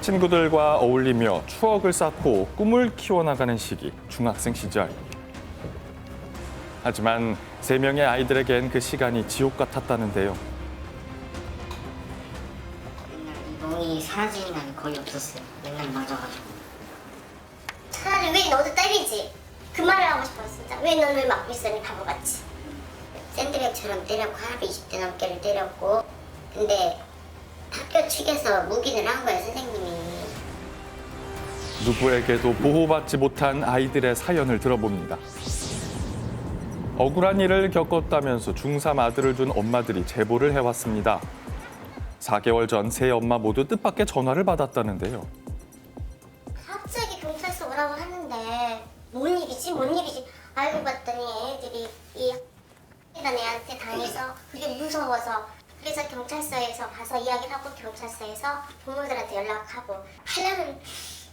친구들과 어울리며 추억을 쌓고 꿈을 키워나가는 시기, 중학생 시절. 하지만 3명의 아이들에겐 그 시간이 지옥 같았다는데요. 맨날 이 멍이 사라지는 날이 거의 없었어요. 맨날 맞아가지고. 차라리 왜 너도 때리지? 그 말을 하고 싶어 진짜. 왜 너는 맞고 있었니 바보같이. 샌드백처럼 때렸고 하루에 20대 넘게를 때렸고. 근데 학교 측에서 묵인을 한 거예요 선생님이. 누구에게도 보호받지 못한 아이들의 사연을 들어봅니다. 억울한 일을 겪었다면서 중3 아들을 둔 엄마들이 제보를 해왔습니다. 4개월 전 세 엄마 모두 뜻밖의 전화를 받았다는데요. 갑자기 경찰서 오라고 하는데 뭔 일이지? 알고 봤더니 애들이 이 X라는 애한테 당해서 그게 무서워서 그래서 경찰서에서 가서 이야기를 하고 경찰서에서 부모들한테 연락하고 하려면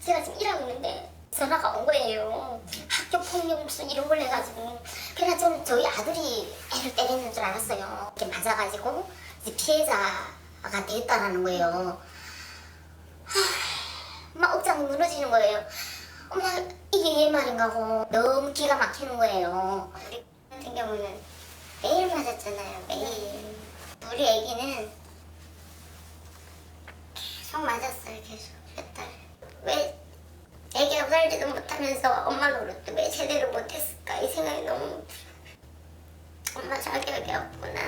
제가 지금 1학년인데 전화가 온 거예요. 학교 폭력 무슨 이런 걸 해가지고. 그래서 저는 저희 아들이 애를 때리는 줄 알았어요. 이렇게 맞아가지고 이제 피해자가 됐다라는 거예요. 막 억장이 무너지는 거예요. 엄마 이게 얘 말인가 하고 너무 기가 막히는 거예요. 우리 같은 경우는 매일 맞았잖아요. 매일. 우리 애기는 계속 맞았어요. 계속 몇 달. 왜 애기하고 살지도 못하면서 엄마 노릇도 왜 제대로 못했을까 이 생각이 너무 엄마 자격이 없구나.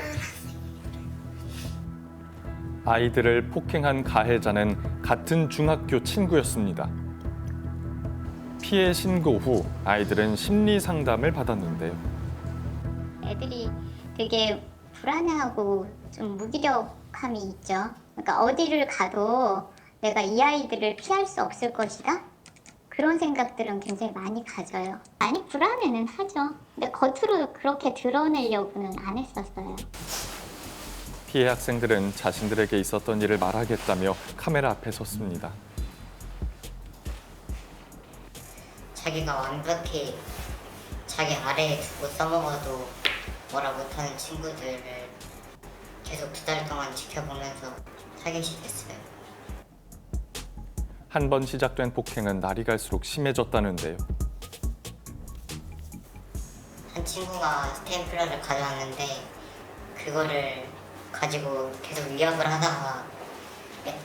아이들을 폭행한 가해자는 같은 중학교 친구였습니다. 피해 신고 후 아이들은 심리 상담을 받았는데요. 애들이 되게 불안해하고 좀 무기력함이 있죠. 그러니까 어디를 가도 내가 이 아이들을 피할 수 없을 것이다? 그런 생각들은 굉장히 많이 가져요. 많이 불안해는 하죠. 근데 겉으로 그렇게 드러내려고는 안 했었어요. 피해 학생들은 자신들에게 있었던 일을 말하겠다며 카메라 앞에 섰습니다. 자기가 완벽히 자기 아래에 두고 써먹어도 뭐라 못하는 친구들을 계속 2달 동안 지켜보면서 타겟이 됐어요. 한 번 시작된 폭행은 날이 갈수록 심해졌다는데요. 한 친구가 스테이플러를 가져왔는데 그거를 가지고 계속 위협을 하다가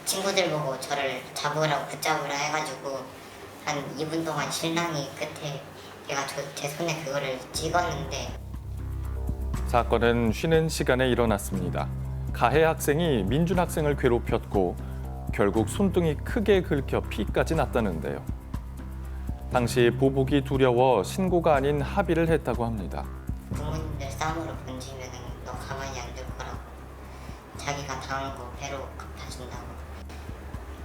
친구들 보고 저를 잡으라고 붙잡으라 해가지고 한 2분 동안 신랑이 끝에 얘가 제 손에 그거를 찍었는데. 사건은 쉬는 시간에 일어났습니다. 가해 학생이 민준 학생을 괴롭혔고 결국 손등이 크게 긁혀 피까지 났다는데요. 당시 보복이 두려워 신고가 아닌 합의를 했다고 합니다. 부모님들 쌈으로 번지면 너 가만히 안 둘 거라고. 자기가 당한 거 배로 갚아준다고.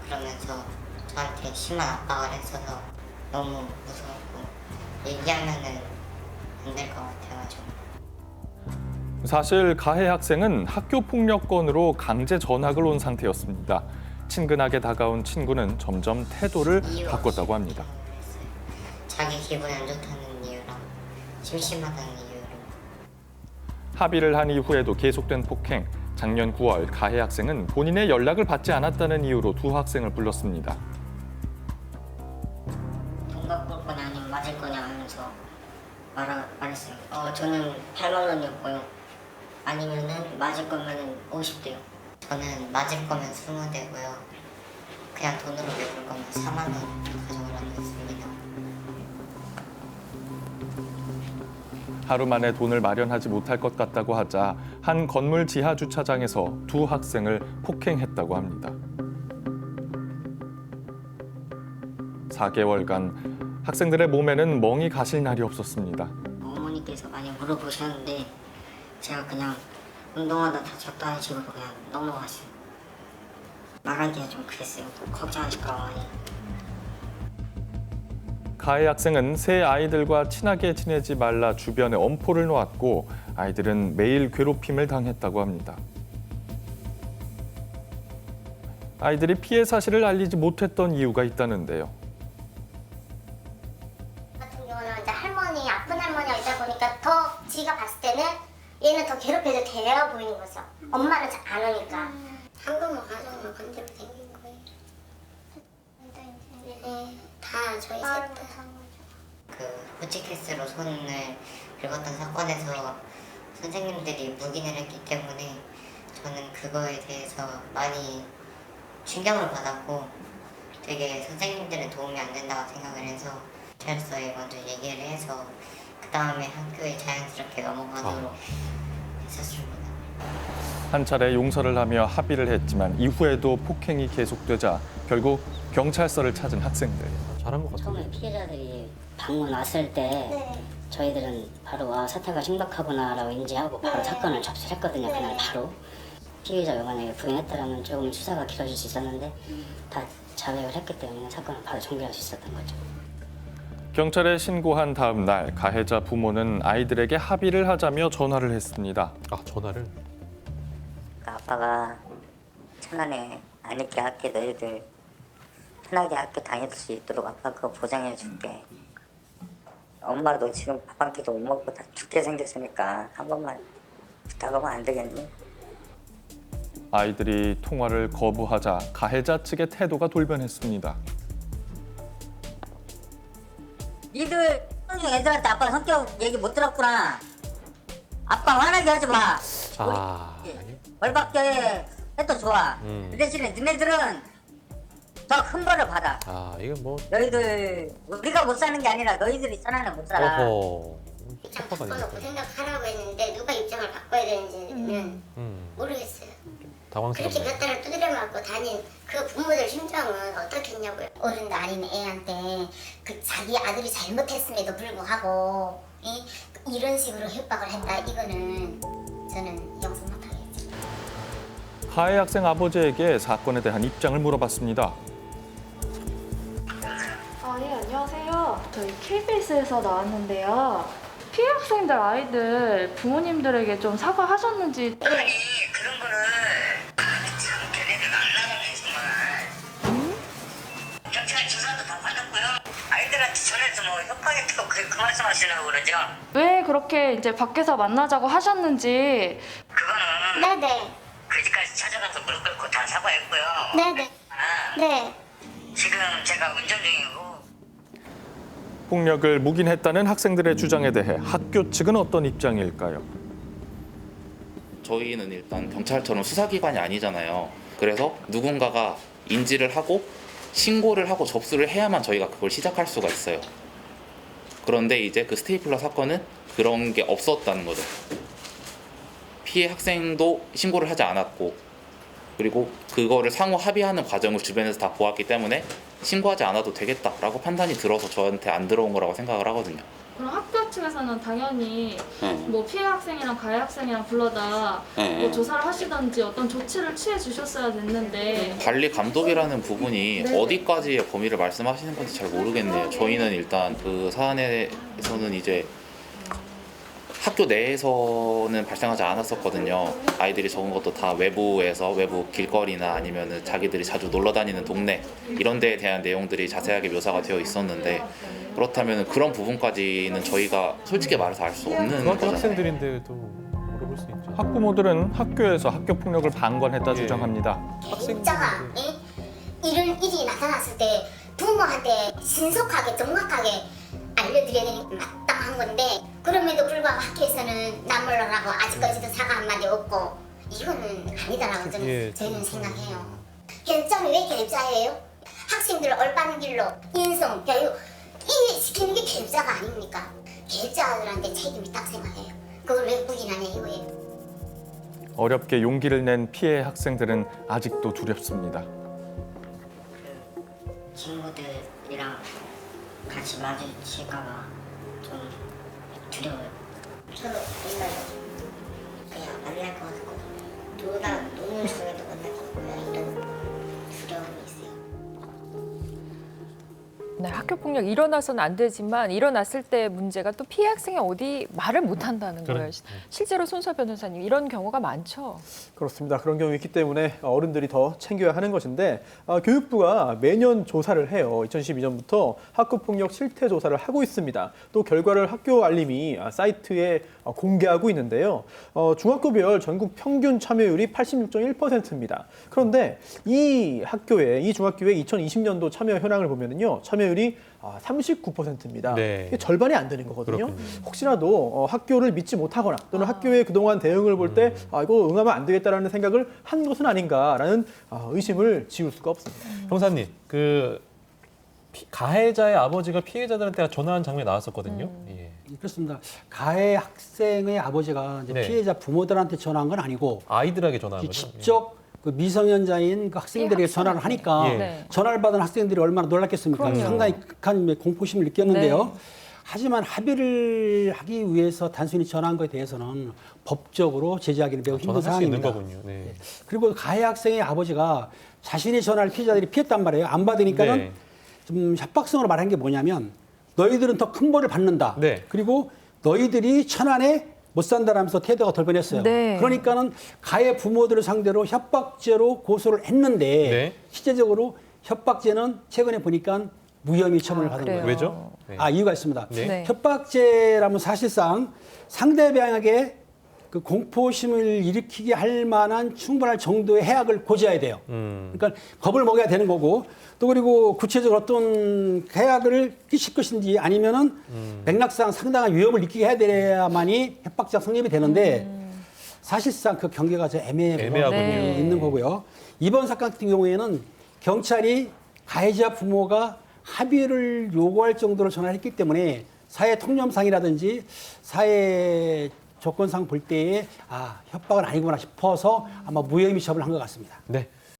그러면서 저한테 심한 압박을 했어서 너무 무서웠고 얘기하면은 안 될 것 같아가지고. 사실 가해 학생은 학교 폭력 건으로 강제 전학을 온 상태였습니다. 친근하게 다가온 친구는 점점 태도를 바꿨다고 합니다. 자기 기분이 안 좋다는 이유랑 심심하다는 이유로. 합의를 한 이후에도 계속된 폭행. 작년 9월 가해 학생은 본인의 연락을 받지 않았다는 이유로 두 학생을 불렀습니다. 돈 갖고 올 거냐 아니면 맞을 거냐 하면서 말했어요. 저는 8만 원이었고요. 아니면은 맞을 거면은 50대요. 저는 맞을 거면 20대고요. 그냥 돈으로 메울 거면 4만 원 가져오라고 했습니다. 하루 만에 돈을 마련하지 못할 것 같다고 하자 한 건물 지하 주차장에서 두 학생을 폭행했다고 합니다. 4개월간 학생들의 몸에는 멍이 가실 날이 없었습니다. 어머니께서 많이 물어보셨는데 제가 그냥 운동하다 다쳤다는 식으로 그냥 넘어갔어요. 말하기가 좀 그랬어요. 걱정하실까 많이. 가해 학생은 새 아이들과 친하게 지내지 말라 주변에 엄포를 놓았고 아이들은 매일 괴롭힘을 당했다고 합니다. 아이들이 피해 사실을 알리지 못했던 이유가 있다는데요. 같은 경우는 이제 할머니, 아픈 할머니가 있다 보니까 더 지가 봤을 때는 얘는 더 괴롭혀도 돼야 보이는 거죠. 엄마는 잘 안 오니까. 한국어 가정으로 건드려 생긴 거예요. 다 저희 셋 다. 그 호치키스로 손을 긁었던 사건에서 선생님들이 묵인을 했기 때문에 저는 그거에 대해서 많이 충격을 받았고 되게 선생님들은 도움이 안 된다고 생각을 해서 경찰서에 먼저 얘기를 해서 그 다음에 학교에 자연스럽게 넘어가도록 했었습니다. 한 차례 용서를 하며 합의를 했지만 이후에도 폭행이 계속되자 결국 경찰서를 찾은 학생들. 잘한 것 같아요. 처음에 피해자들이 방문 왔을 때 네. 저희들은 바로 사태가 심각하구나라고 인지하고 바로 네. 사건을 접수했거든요. 네. 그날 바로 피해자가 만약에 부인했더라면 조금 수사가 길어질 수 있었는데 다 자백을 했기 때문에 사건을 바로 종결할 수 있었던 거죠. 경찰에 신고한 다음 날 가해자 부모는 아이들에게 합의를 하자며 전화를 했습니다. 아, 전화를? 아빠가 천안에 안 있게 할게. 너희들 편하게 학교 다닐 수 있도록 아빠 그거 보장해 줄게. 엄마도 지금 밥 한 끼도 못 먹고 다 죽게 생겼으니까 한 번만 부탁하면 안 되겠니? 아이들이 통화를 거부하자 가해자 측의 태도가 돌변했습니다. 니들 애들한테 아빠 성격 얘기 못 들었구나. 아빠 화나게 하지 마. 아, 벌받게 해도 좋아. 그 대신에 너네들은 더 큰 벌을 받아. 아, 이건 뭐, 너희들 우리가 못 사는 게 아니라 너희들이 천안에 못 살아. 어허. 입장 착화가 바꿔놓고 있네. 생각하라고 했는데 누가 입장을 바꿔야 되는지는 모르겠어요. 그렇게 당황스럽네. 몇 달을 두드려 맞고 다닌 그 부모들 심정은 어떻겠냐고요. 어른도 아닌 애한테 그 자기 아들이 잘못했음에도 불구하고 이런 식으로 협박을 했다. 이거는 저는 용서 못하겠죠. 가해 학생 아버지에게 사건에 대한 입장을 물어봤습니다. 예, 안녕하세요. 저희 KBS에서 나왔는데요. 피해 학생들 아이들 부모님들에게 좀 사과하셨는지. 아니 그런 거를 참 걔네들 안 나가네 정말. 경찰 조사도 다 받았고요. 아이들한테 전해서 뭐 협박했다고 그 말씀하시려고 그러죠. 왜 그렇게 이제 밖에서 만나자고 하셨는지. 그거는 네네. 그 집까지 찾아가서 무릎 꿇고 다 사과했고요. 네네. 아, 네. 지금 제가 운전 중이고 폭력을 묵인했다는 학생들의 주장에 대해 학교 측은 어떤 입장일까요? 저희는 일단 경찰처럼 수사기관이 아니잖아요. 그래서 누군가가 인지를 하고 신고를 하고 접수를 해야만 저희가 그걸 시작할 수가 있어요. 그런데 이제 그 스테이플러 사건은 그런 게 없었다는 거죠. 피해 학생도 신고를 하지 않았고 그리고 그거를 상호 합의하는 과정을 주변에서 다 보았기 때문에 신고하지 않아도 되겠다라고 판단이 들어서 저한테 안 들어온 거라고 생각을 하거든요. 그럼 학교 측에서는 당연히 네. 뭐 피해 학생이랑 가해 학생이랑 불러다 뭐 조사를 하시던지 어떤 조치를 취해 주셨어야 됐는데. 관리 감독이라는 부분이 네. 어디까지의 범위를 말씀하시는 건지 잘 모르겠네요. 저희는 일단 그 사안에서는 이제 학교 내에서는 발생하지 않았었거든요. 아이들이 적은 것도 다 외부에서 외부 길거리나 아니면은 자기들이 자주 놀러 다니는 동네 이런 데에 대한 내용들이 자세하게 묘사가 되어 있었는데 그렇다면 그런 부분까지는 저희가 솔직히 말해서 알 수 없는 중학교 거잖아요. 학생들인데도 물어볼 수 있죠. 학부모들은 학교에서 학교 폭력을 방관했다 주장합니다. 진짜가 이런 일이 나타났을 때 부모한테 신속하게 정확하게 알려드려야 되는 게 마땅한 건데 그럼에도 불구하고 학교에서는 나몰라라고 아직까지도 사과 한마디 없고 이거는 아니다라고 저는 생각해요. 결정이 왜 결자예요? 학생들을 올바른 길로 인성, 교육 이해시키는 게 결자가 아닙니까? 결자들한테 책임이 딱 생각해요. 그걸 왜 묵인하냐 이거예요. 어렵게 용기를 낸 피해 학생들은 아직도 두렵습니다. 친구들이랑 같이 마주칠까봐 좀 두려워요. 저도 옛날에 그냥 만날 것 같고 노는 중에도 만날 것 같고 이런 두려움이 있어요. 네, 학교 폭력 일어나서는 안 되지만 일어났을 때 문제가 또 피해 학생이 어디 말을 못 한다는 거예요. 실제로 손설 변호사님 이런 경우가 많죠. 그렇습니다. 그런 경우 있기 때문에 어른들이 더 챙겨야 하는 것인데 교육부가 매년 조사를 해요. 2012년부터 학교폭력 실태 조사를 하고 있습니다. 또 결과를 학교 알림이 사이트에 공개하고 있는데요. 중학교별 전국 평균 참여율이 86.1%입니다. 그런데 이 중학교의 2020년도 참여 현황을 보면요. 참여율이 피해율이 39%입니다. 네. 이게 절반이 안 되는 거거든요. 그렇군요. 혹시라도 학교를 믿지 못하거나 또는 학교의 그동안 대응을 볼 때 이거 응하면 안 되겠다라는 생각을 한 것은 아닌가라는 의심을 지울 수가 없습니다. 형사님, 가해자의 아버지가 피해자들한테 전화한 장면이 나왔었거든요. 예. 그렇습니다. 가해 학생의 아버지가 이제 네. 피해자 부모들한테 전화한 건 아니고 아이들에게 전화한 거죠? 직접 그 미성년자인 그 학생들에게 전화를 하니까 예. 네. 전화를 받은 학생들이 얼마나 놀랐겠습니까? 그럼요. 상당히 극한 공포심을 느꼈는데요. 네. 하지만 합의를 하기 위해서 단순히 전화한 것에 대해서는 법적으로 제재하기는 매우 힘든 전화할 수 있는 상황입니다. 거군요. 네. 그리고 가해 학생의 아버지가 자신의 전화를 피해자들이 피했단 말이에요. 안 받으니까는 네. 좀 협박성으로 말한 게 뭐냐면 너희들은 더 큰 벌을 받는다. 네. 그리고 너희들이 천안에 못 산다라면서 태도가 돌변했어요. 네. 그러니까는 가해 부모들을 상대로 협박죄로 고소를 했는데 네. 실제적으로 협박죄는 최근에 보니까 무혐의 처분을 받은 그래요? 거예요. 왜죠? 네. 이유가 있습니다. 네. 네. 협박죄라면 사실상 상대방에게 그 공포심을 일으키게 할 만한 충분할 정도의 해악을 고지해야 돼요. 그러니까 겁을 먹여야 되는 거고 또 그리고 구체적으로 어떤 해악을 끼칠 것인지 아니면은 맥락상 상당한 위협을 느끼게 해야 돼야만이 협박죄가 성립이 되는데 사실상 그 경계가 좀 애매하군요. 네. 있는 거고요. 이번 사건 같은 경우에는 경찰이 가해자 부모가 합의를 요구할 정도로 전화를 했기 때문에 사회 통념상이라든지 사회 조건상 볼 때에 협박은 아니구나 싶어서 아마 무혐의 처분을 한 것 같습니다. 네.